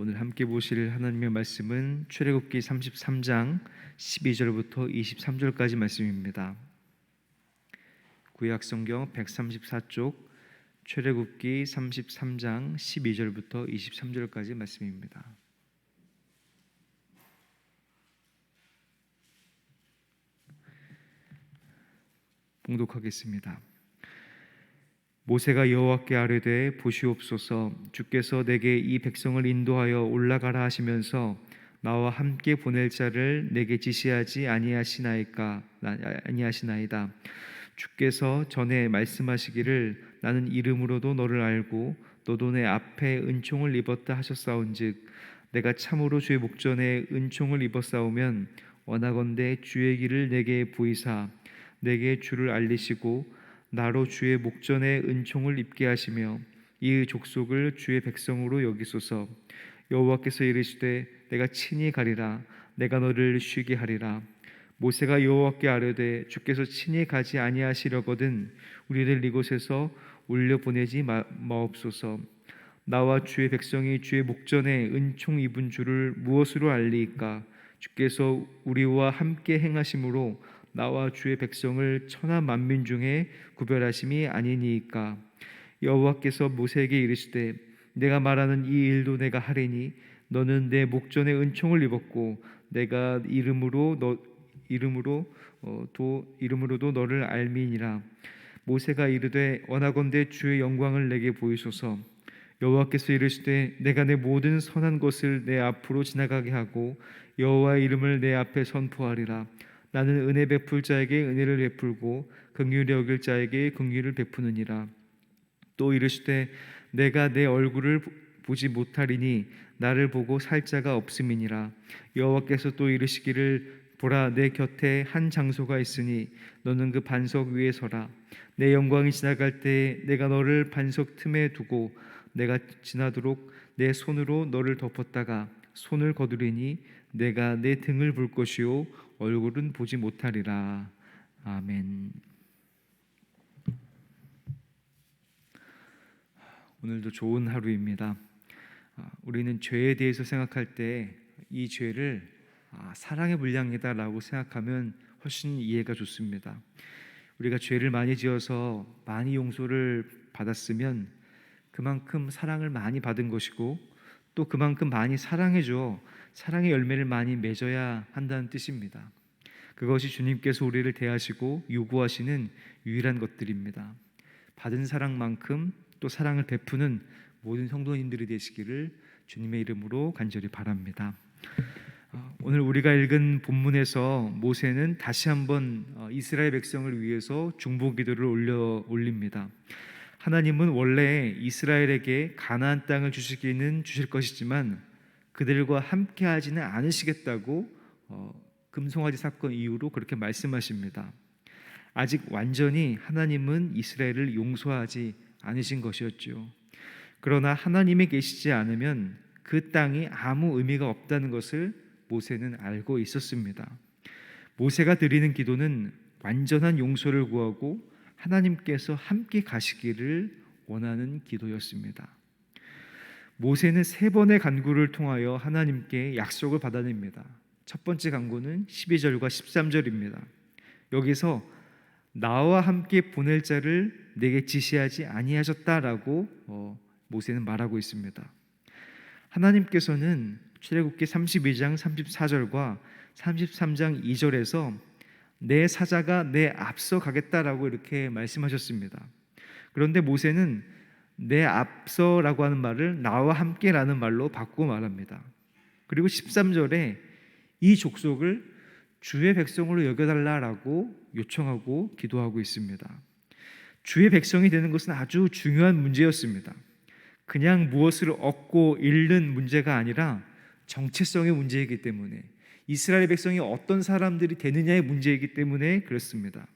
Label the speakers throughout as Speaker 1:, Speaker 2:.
Speaker 1: 오늘 함께 보실 하나님의 말씀은 출애굽기 33장 12절부터 23절까지 말씀입니다. 구약 성경 134쪽 출애굽기 33장 12절부터 23절까지 말씀입니다. 봉독하겠습니다. 모세가 여호와께 아뢰되 보시옵소서, 주께서 내게 이 백성을 인도하여 올라가라 하시면서 나와 함께 보낼 자를 내게 지시하지 아니하시나이다. 주께서 전에 말씀하시기를 나는 이름으로도 너를 알고 너도 내 앞에 은총을 입었다 하셨사온즉 내가 참으로 주의 목전에 은총을 입었사오면 원하건대 주의 길을 내게 보이사 내게 주를 알리시고 나로 주의 목전에 은총을 입게 하시며 이 족속을 주의 백성으로 여기소서. 여호와께서 이르시되 내가 친히 가리라. 내가 너를 쉬게 하리라. 모세가 여호와께 아뢰되 주께서 친히 가지 아니하시려거든 우리를 이곳에서 올려보내지 마옵소서. 나와 주의 백성이 주의 목전에 은총 입은 줄을 무엇으로 알리이까? 주께서 우리와 함께 행하심으로 나와 주의 백성을 천하 만민 중에 구별하심이 아니니이까? 여호와께서 모세에게 이르시되 내가 말하는 이 일도 내가 하리니 너는 내 목전에 은총을 입었고 내가 이름으로도 너를 알미니라. 모세가 이르되 원하건대 주의 영광을 내게 보이소서. 여호와께서 이르시되 내가 내 모든 선한 것을 내 앞으로 지나가게 하고 여호와의 이름을 내 앞에 선포하리라. 나는 은혜 베풀 자에게 은혜를 베풀고 긍휼히 여길 자에게 긍휼을 베푸느니라. 또 이르시되 내가 내 얼굴을 보지 못하리니 나를 보고 살 자가 없음이니라. 여호와께서 또 이르시기를 보라, 내 곁에 한 장소가 있으니 너는 그 반석 위에 서라. 내 영광이 지나갈 때에 내가 너를 반석 틈에 두고 내가 지나도록 내 손으로 너를 덮었다가 손을 거두리니 내가 내 등을 볼 것이요 얼굴은 보지 못하리라. 아멘. 오늘도 좋은 하루입니다. 우리는 죄에 대해서 생각할 때 이 죄를 사랑의 분량이다라고 생각하면 훨씬 이해가 좋습니다. 우리가 죄를 많이 지어서 많이 용서를 받았으면 그만큼 사랑을 많이 받은 것이고 또 그만큼 많이 사랑해줘 사랑의 열매를 많이 맺어야 한다는 뜻입니다. 그것이 주님께서 우리를 대하시고 요구하시는 유일한 것들입니다. 받은 사랑만큼 또 사랑을 베푸는 모든 성도님들이 되시기를 주님의 이름으로 간절히 바랍니다. 오늘 우리가 읽은 본문에서 모세는 다시 한번 이스라엘 백성을 위해서 중보 기도를 올립니다. 하나님은 원래 이스라엘에게 가나안 땅을 주시기는 주실 것이지만 그들과 함께 하지는 않으시겠다고 금송아지 사건 이후로 그렇게 말씀하십니다. 아직 완전히 하나님은 이스라엘을 용서하지 않으신 것이었죠. 그러나 하나님이 계시지 않으면 그 땅이 아무 의미가 없다는 것을 모세는 알고 있었습니다. 모세가 드리는 기도는 완전한 용서를 구하고 하나님께서 함께 가시기를 원하는 기도였습니다. 모세는 3번의 간구를 통하여 하나님께 약속을 받아냅니다. 첫 번째 간구는 12절과 13절입니다. 여기서 나와 함께 보낼 자를 내게 지시하지 아니하셨다라고 모세는 말하고 있습니다. 하나님께서는 출애굽기 32장 34절과 33장 2절에서 내 사자가 내 앞서 가겠다라고 이렇게 말씀하셨습니다. 그런데 모세는 내 앞서라고 하는 말을 나와 함께라는 말로 바꾸고 말합니다. 그리고 13절에 이 족속을 주의 백성으로 여겨달라라고 요청하고 기도하고 있습니다. 주의 백성이 되는 것은 아주 중요한 문제였습니다. 그냥 무엇을 얻고 잃는 문제가 아니라 정체성의 문제이기 때문에 이스라엘 백성이 어떤 사람들이 되느냐의 문제이기 때문에 그렇습니다.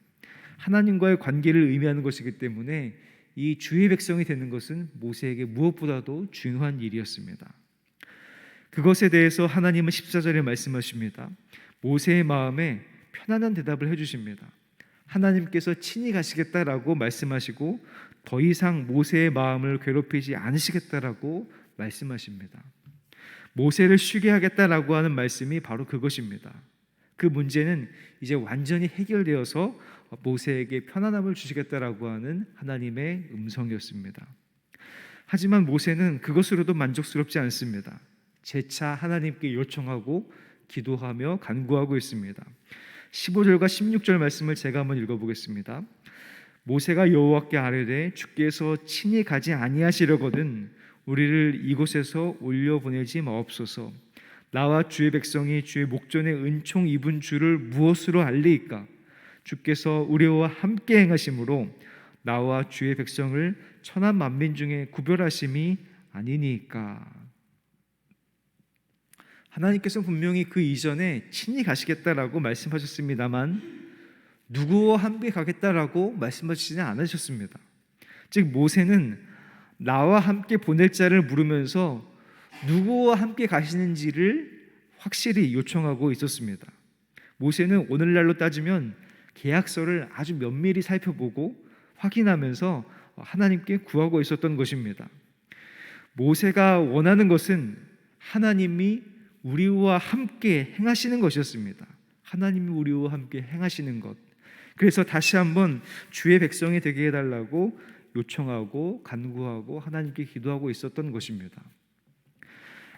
Speaker 1: 하나님과의 관계를 의미하는 것이기 때문에 이 주의 백성이 되는 것은 모세에게 무엇보다도 중요한 일이었습니다. 그것에 대해서 하나님은 14절에 말씀하십니다. 모세의 마음에 편안한 대답을 해주십니다. 하나님께서 친히 가시겠다라고 말씀하시고 더 이상 모세의 마음을 괴롭히지 않으시겠다라고 말씀하십니다. 모세를 쉬게 하겠다라고 하는 말씀이 바로 그것입니다. 그 문제는 이제 완전히 해결되어서 모세에게 편안함을 주시겠다라고 하는 하나님의 음성이었습니다. 하지만 모세는 그것으로도 만족스럽지 않습니다. 재차 하나님께 요청하고 기도하며 간구하고 있습니다. 15절과 16절 말씀을 제가 한번 읽어보겠습니다. 모세가 여호와께 아뢰되 주께서 친히 가지 아니하시려거든 우리를 이곳에서 올려보내지 마옵소서. 나와 주의 백성이 주의 목전에 은총 입은 줄을 무엇으로 알리이까? 주께서 우리와 함께 행하심으로 나와 주의 백성을 천한 만민 중에 구별하심이 아니니까. 하나님께서 분명히 그 이전에 친히 가시겠다라고 말씀하셨습니다만 누구와 함께 가겠다라고 말씀하시지 않으셨습니다. 즉 모세는 나와 함께 보낼 자를 물으면서 누구와 함께 가시는지를 확실히 요청하고 있었습니다. 모세는 오늘날로 따지면 계약서를 아주 면밀히 살펴보고 확인하면서 하나님께 구하고 있었던 것입니다. 모세가 원하는 것은 하나님이 우리와 함께 행하시는 것이었습니다. 하나님이 우리와 함께 행하시는 것. 그래서 다시 한번 주의 백성이 되게 해달라고 요청하고 간구하고 하나님께 기도하고 있었던 것입니다.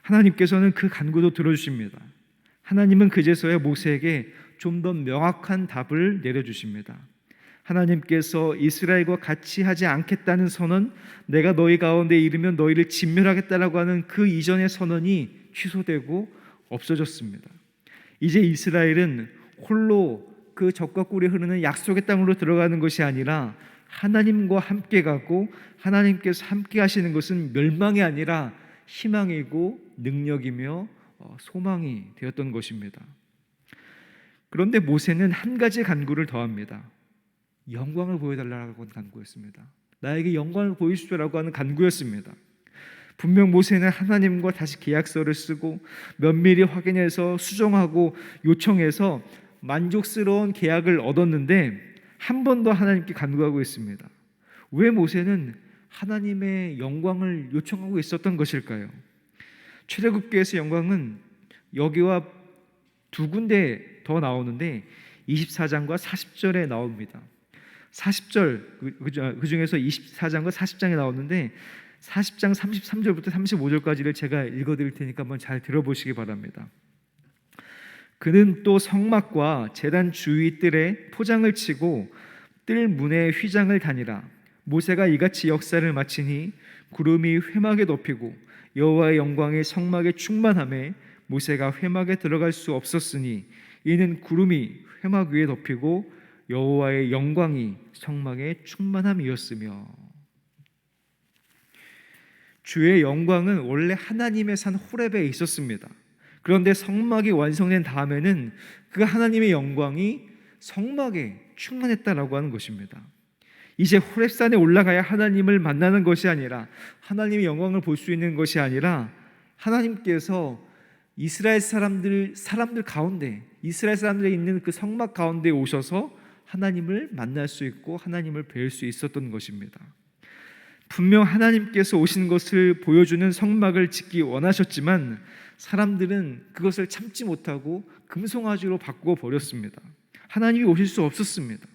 Speaker 1: 하나님께서는 그 간구도 들어주십니다. 하나님은 그제서야 모세에게 좀 더 명확한 답을 내려주십니다. 하나님께서 이스라엘과 같이 하지 않겠다는 선언, 내가 너희 가운데 이르면 너희를 진멸하겠다라고 하는 그 이전의 선언이 취소되고 없어졌습니다. 이제 이스라엘은 홀로 그 적과 꿀이 흐르는 약속의 땅으로 들어가는 것이 아니라 하나님과 함께 가고 하나님께서 함께 하시는 것은 멸망이 아니라 희망이고 능력이며 소망이 되었던 것입니다. 그런데 모세는 한 가지 간구를 더합니다. 영광을 보여달라고 하는 간구였습니다. 나에게 영광을 보이시오라고 하는 간구였습니다. 분명 모세는 하나님과 다시 계약서를 쓰고 면밀히 확인해서 수정하고 요청해서 만족스러운 계약을 얻었는데 한 번 더 하나님께 간구하고 있습니다. 왜 모세는 하나님의 영광을 요청하고 있었던 것일까요? 출애굽기에서 영광은 여기와 두 군데 더 나오는데 24장과 40절에 나옵니다. 40절 그 중에서 24장과 40장에 나오는데 40장 33절부터 35절까지를 제가 읽어드릴 테니까 한번 잘 들어보시기 바랍니다. 그는 또 성막과 제단 주위 뜰에 포장을 치고 뜰 문에 휘장을 다니라. 모세가 이같이 역사를 마치니 구름이 회막에 덮이고 여호와의 영광이 성막에 충만하매 모세가 회막에 들어갈 수 없었으니 이는 구름이 회막 위에 덮이고 여호와의 영광이 성막에 충만함이었으며. 주의 영광은 원래 하나님의 산 호렙에 있었습니다. 그런데 성막이 완성된 다음에는 그 하나님의 영광이 성막에 충만했다라고 하는 것입니다. 이제 호렙산에 올라가야 하나님을 만나는 것이 아니라 하나님의 영광을 볼 수 있는 것이 아니라 하나님께서 이스라엘 사람들 가운데 이스라엘 사람들이 있는 그 성막 가운데 오셔서 하나님을 만날 수 있고 하나님을 뵐 수 있었던 것입니다. 분명 하나님께서 오신 것을 보여주는 성막을 짓기 원하셨지만 사람들은 그것을 참지 못하고 금송아지로 바꾸어 버렸습니다. 하나님이 오실 수 없었습니다.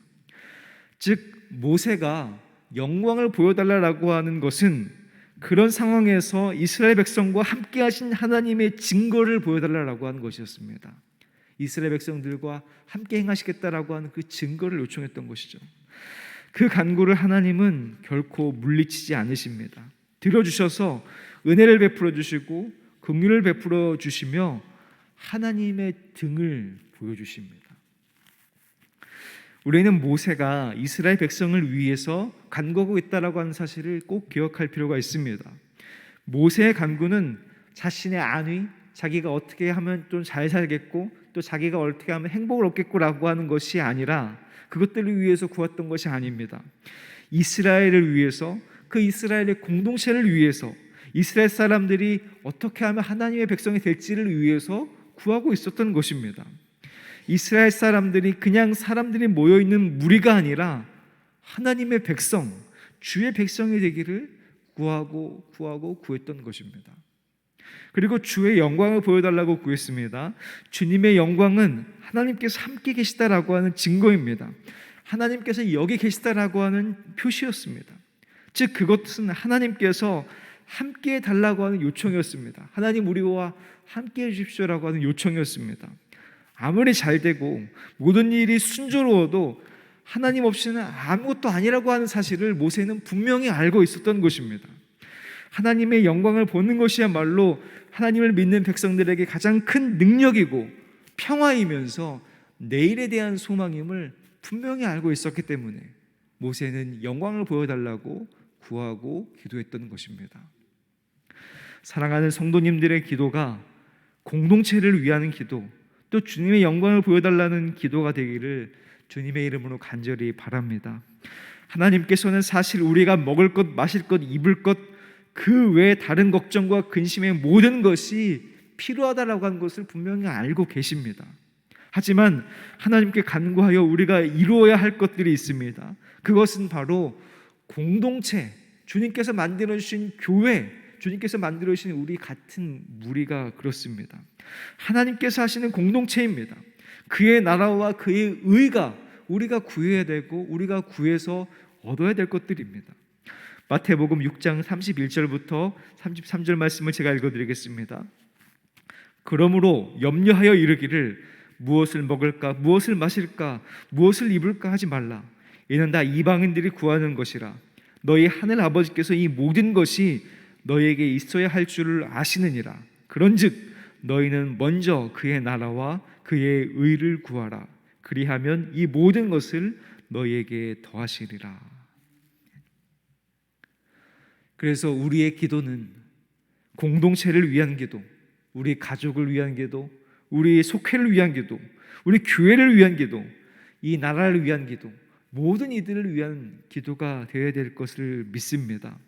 Speaker 1: 즉 모세가 영광을 보여달라고 하는 것은 그런 상황에서 이스라엘 백성과 함께 하신 하나님의 증거를 보여달라고 하는 것이었습니다. 이스라엘 백성들과 함께 행하시겠다라고 하는 그 증거를 요청했던 것이죠. 그 간구를 하나님은 결코 물리치지 않으십니다. 들어주셔서 은혜를 베풀어 주시고 긍휼을 베풀어 주시며 하나님의 등을 보여주십니다. 우리는 모세가 이스라엘 백성을 위해서 간구하고 있다라고 하는 사실을 꼭 기억할 필요가 있습니다. 모세의 간구는 자신의 안위, 자기가 어떻게 하면 좀 잘 살겠고 또 자기가 어떻게 하면 행복을 얻겠고라고 하는 것이 아니라 그것들을 위해서 구했던 것이 아닙니다. 이스라엘을 위해서, 그 이스라엘의 공동체를 위해서, 이스라엘 사람들이 어떻게 하면 하나님의 백성이 될지를 위해서 구하고 있었던 것입니다. 이스라엘 사람들이 그냥 사람들이 모여있는 무리가 아니라 하나님의 백성, 주의 백성이 되기를 구했던 것입니다. 그리고 주의 영광을 보여달라고 구했습니다. 주님의 영광은 하나님께서 함께 계시다라고 하는 증거입니다. 하나님께서 여기 계시다라고 하는 표시였습니다. 즉 그것은 하나님께서 함께 해달라고 하는 요청이었습니다. 하나님 우리와 함께 해주십시오라고 하는 요청이었습니다. 아무리 잘되고 모든 일이 순조로워도 하나님 없이는 아무것도 아니라고 하는 사실을 모세는 분명히 알고 있었던 것입니다. 하나님의 영광을 보는 것이야말로 하나님을 믿는 백성들에게 가장 큰 능력이고 평화이면서 내일에 대한 소망임을 분명히 알고 있었기 때문에 모세는 영광을 보여달라고 구하고 기도했던 것입니다. 사랑하는 성도님들의 기도가 공동체를 위하는 기도, 또 주님의 영광을 보여달라는 기도가 되기를 주님의 이름으로 간절히 바랍니다. 하나님께서는 사실 우리가 먹을 것, 마실 것, 입을 것, 그 외에 다른 걱정과 근심의 모든 것이 필요하다라고 하는 것을 분명히 알고 계십니다. 하지만 하나님께 간구하여 우리가 이루어야 할 것들이 있습니다. 그것은 바로 공동체, 주님께서 만들어주신 교회, 주님께서 만들어주신 우리 같은 무리가 그렇습니다. 하나님께서 하시는 공동체입니다. 그의 나라와 그의 의가 우리가 구해야 되고 우리가 구해서 얻어야 될 것들입니다. 마태복음 6장 31절부터 33절 말씀을 제가 읽어드리겠습니다. 그러므로 염려하여 이르기를 무엇을 먹을까, 무엇을 마실까, 무엇을 입을까 하지 말라. 이는 다 이방인들이 구하는 것이라. 너희 하늘 아버지께서 이 모든 것이 너희에게 있어야 할 줄을 아시느니라. 그런즉 너희는 먼저 그의 나라와 그의 의를 구하라. 그리하면 이 모든 것을 너희에게 더하시리라. 그래서 우리의 기도는 공동체를 위한 기도, 우리 가족을 위한 기도, 우리 속회를 위한 기도, 우리 교회를 위한 기도, 이 나라를 위한 기도, 모든 이들을 위한 기도가 되어야 될 것을 믿습니다.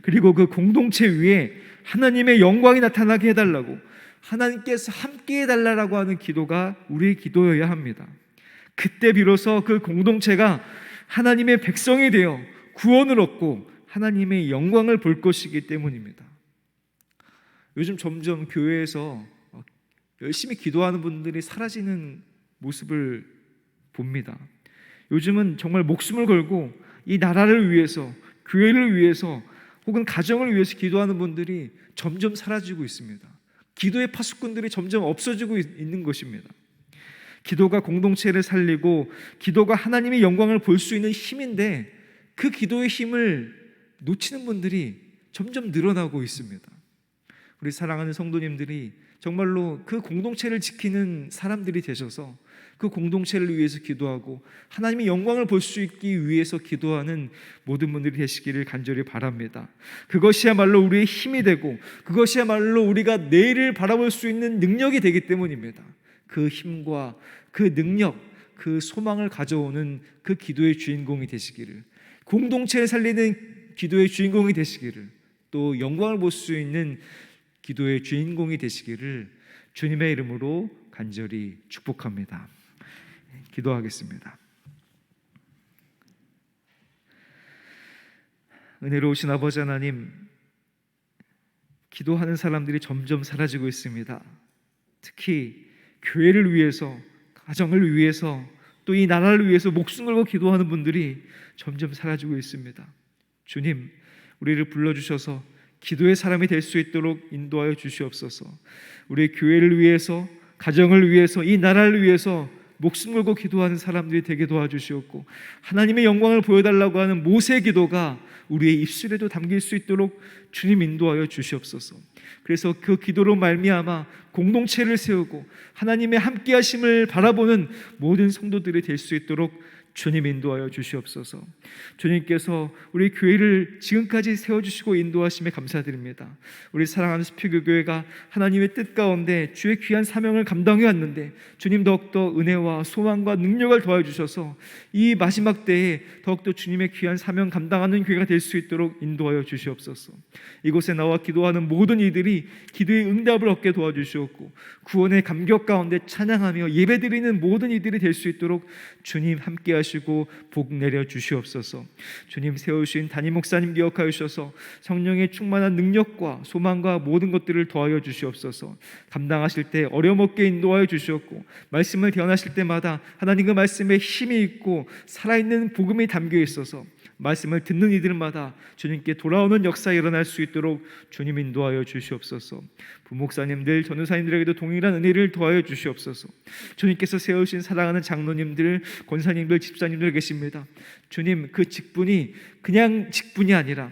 Speaker 1: 그리고 그 공동체 위에 하나님의 영광이 나타나게 해달라고, 하나님께서 함께 해달라고 하는 기도가 우리의 기도여야 합니다. 그때 비로소 그 공동체가 하나님의 백성이 되어 구원을 얻고 하나님의 영광을 볼 것이기 때문입니다. 요즘 점점 교회에서 열심히 기도하는 분들이 사라지는 모습을 봅니다. 요즘은 정말 목숨을 걸고 이 나라를 위해서, 교회를 위해서 혹은 가정을 위해서 기도하는 분들이 점점 사라지고 있습니다. 기도의 파수꾼들이 점점 없어지고 있는 것입니다. 기도가 공동체를 살리고 기도가 하나님의 영광을 볼 수 있는 힘인데 그 기도의 힘을 놓치는 분들이 점점 늘어나고 있습니다. 우리 사랑하는 성도님들이 정말로 그 공동체를 지키는 사람들이 되셔서 그 공동체를 위해서 기도하고 하나님의 영광을 볼 수 있기 위해서 기도하는 모든 분들이 되시기를 간절히 바랍니다. 그것이야말로 우리의 힘이 되고 그것이야말로 우리가 내일을 바라볼 수 있는 능력이 되기 때문입니다. 그 힘과 그 능력, 그 소망을 가져오는 그 기도의 주인공이 되시기를, 공동체를 살리는 기도의 주인공이 되시기를, 또 영광을 볼 수 있는 기도의 주인공이 되시기를 주님의 이름으로 간절히 축복합니다. 기도하겠습니다. 은혜로우신 아버지 하나님, 기도하는 사람들이 점점 사라지고 있습니다. 특히 교회를 위해서, 가정을 위해서, 또 이 나라를 위해서 목숨 걸고 기도하는 분들이 점점 사라지고 있습니다. 주님, 우리를 불러주셔서 기도의 사람이 될 수 있도록 인도하여 주시옵소서. 우리 교회를 위해서, 가정을 위해서, 이 나라를 위해서 목숨 걸고 기도하는 사람들이 되게 도와주시옵고, 하나님의 영광을 보여달라고 하는 모세의 기도가 우리의 입술에도 담길 수 있도록 주님 인도하여 주시옵소서. 그래서 그 기도로 말미암아 공동체를 세우고 하나님의 함께하심을 바라보는 모든 성도들이 될 수 있도록 주님 인도하여 주시옵소서. 주님께서 우리 교회를 지금까지 세워주시고 인도하심에 감사드립니다. 우리 사랑하는 스피그교회가 하나님의 뜻 가운데 주의 귀한 사명을 감당해 왔는데 주님 더욱더 은혜와 소망과 능력을 더해 주셔서 이 마지막 때에 더욱더 주님의 귀한 사명 감당하는 교회가 될 수 있도록 인도하여 주시옵소서. 이곳에 나와 기도하는 모든 이들이 기도의 응답을 얻게 도와주시옵고 구원의 감격 가운데 찬양하며 예배드리는 모든 이들이 될 수 있도록 주님 함께 하시고 복 내려 주시옵소서. 주님 세우신 담임 목사님 기억하여 주셔서 성령의 충만한 능력과 소망과 모든 것들을 더하여 주시옵소서. 감당하실 때 어려움없게 인도하여 주시옵고 말씀을 대언하실 때마다 하나님 그 말씀에 힘이 있고 살아있는 복음이 담겨 있어서 말씀을 듣는 이들마다 주님께 돌아오는 역사가 일어날 수 있도록 주님 인도하여 주시옵소서. 부목사님들, 전도사님들에게도 동일한 은혜를 더하여 주시옵소서. 주님께서 세우신 사랑하는 장로님들, 권사님들, 집사님들 계십니다. 주님 그 직분이 그냥 직분이 아니라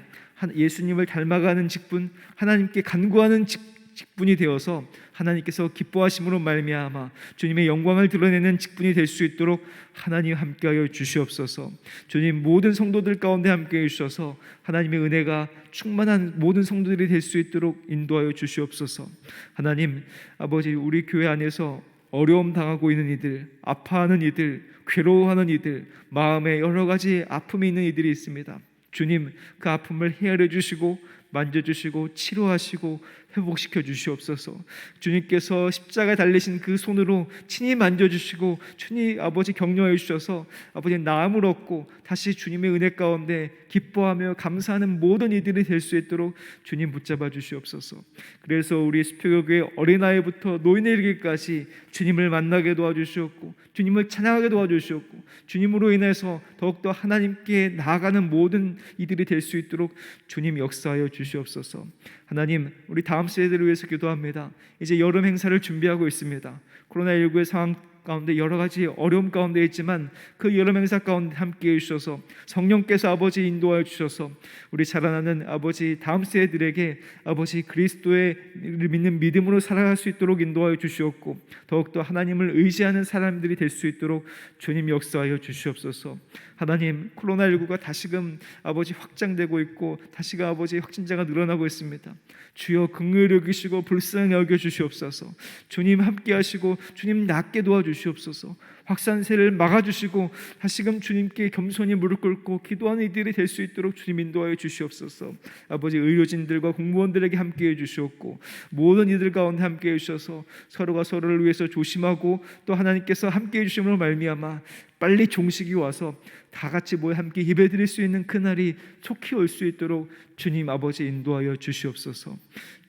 Speaker 1: 예수님을 닮아가는 직분, 하나님께 간구하는 직분이 되어서 하나님께서 기뻐하심으로 말미암아 주님의 영광을 드러내는 직분이 될 수 있도록 하나님 함께하여 주시옵소서. 주님 모든 성도들 가운데 함께해 주셔서 하나님의 은혜가 충만한 모든 성도들이 될 수 있도록 인도하여 주시옵소서. 하나님 아버지, 우리 교회 안에서 어려움 당하고 있는 이들, 아파하는 이들, 괴로워하는 이들, 마음에 여러 가지 아픔이 있는 이들이 있습니다. 주님 그 아픔을 헤아려 주시고 만져주시고 치료하시고 회복시켜 주시옵소서. 주님께서 십자가에 달리신 그 손으로 친히 만져주시고 주님 아버지 격려해 주셔서 아버지 나음을 얻고 다시 주님의 은혜 가운데 기뻐하며 감사하는 모든 이들이 될 수 있도록 주님 붙잡아 주시옵소서. 그래서 우리 수표교회 어린아이부터 노인에 이르기까지 주님을 만나게 도와주시옵고 주님을 찬양하게 도와주시옵고 주님으로 인해서 더욱더 하나님께 나아가는 모든 이들이 될 수 있도록 주님 역사하여 주시옵소서. 하나님 우리 다음 세대를 위해서 기도합니다. 이제 여름 행사를 준비하고 있습니다. 코로나19의 상황 가운데 여러 가지 어려움 가운데 있지만 그 여름 행사 가운데 함께해 주셔서 성령께서 아버지 인도하여 주셔서 우리 자라나는 아버지 다음 세대들에게 아버지 그리스도의 믿는 믿음으로 살아갈 수 있도록 인도하여 주시옵고 더욱더 하나님을 의지하는 사람들이 될 수 있도록 주님 역사하여 주시옵소서. 하나님 코로나19가 다시금 아버지 확장되고 있고 다시금 아버지 확진자가 늘어나고 있습니다. 주여 긍휼히 여기시고 불쌍히 여겨 주시옵소서. 주님 함께 하시고 주님 낫게 도와주시옵소서. 확산세를 막아주시고 다시금 주님께 겸손히 무릎 꿇고 기도하는 이들이 될 수 있도록 주님 인도하여 주시옵소서. 아버지 의료진들과 공무원들에게 함께해 주시옵고 모든 이들 가운데 함께해 주셔서 서로가 서로를 위해서 조심하고 또 하나님께서 함께해 주심으로 말미암아 빨리 종식이 와서 다 같이 모여 함께 예배드릴 수 있는 그날이 속히 올 수 있도록 주님 아버지 인도하여 주시옵소서.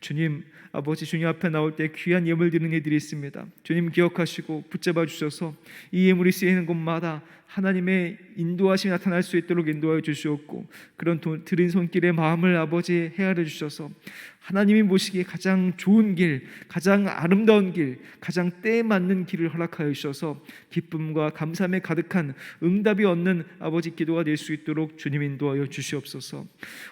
Speaker 1: 주님 아버지 주님 앞에 나올 때 귀한 예물 드리는 이들이 있습니다. 주님 기억하시고 붙잡아 주셔서 이 예물이 쓰이는 곳마다 하나님의 인도하심이 나타날 수 있도록 인도하여 주시옵고 그런 드린 손길의 마음을 아버지 헤아려 주셔서 하나님이 보시기에 가장 좋은 길, 가장 아름다운 길, 가장 때에 맞는 길을 허락하여 주셔서 기쁨과 감사함에 가득한 응답이 얻는 아버지 기도가 될 수 있도록 주님 인도하여 주시옵소서.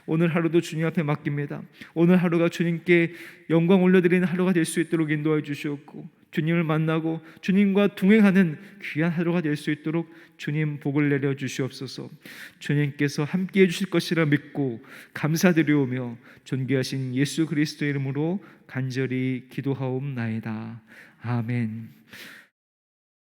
Speaker 1: 오늘 하루도 주님 앞에 맡깁니다. 오늘 하루가 주님께 영광 올려드리는 하루가 될 수 있도록 인도하여 주시옵고 주님을 만나고 주님과 동행하는 귀한 하루가 될 수 있도록 주님 복을 내려 주시옵소서. 주님께서 함께해 주실 것이라 믿고 감사드리오며 존귀하신 예수 그리스도의 이름으로 간절히 기도하옵나이다. 아멘.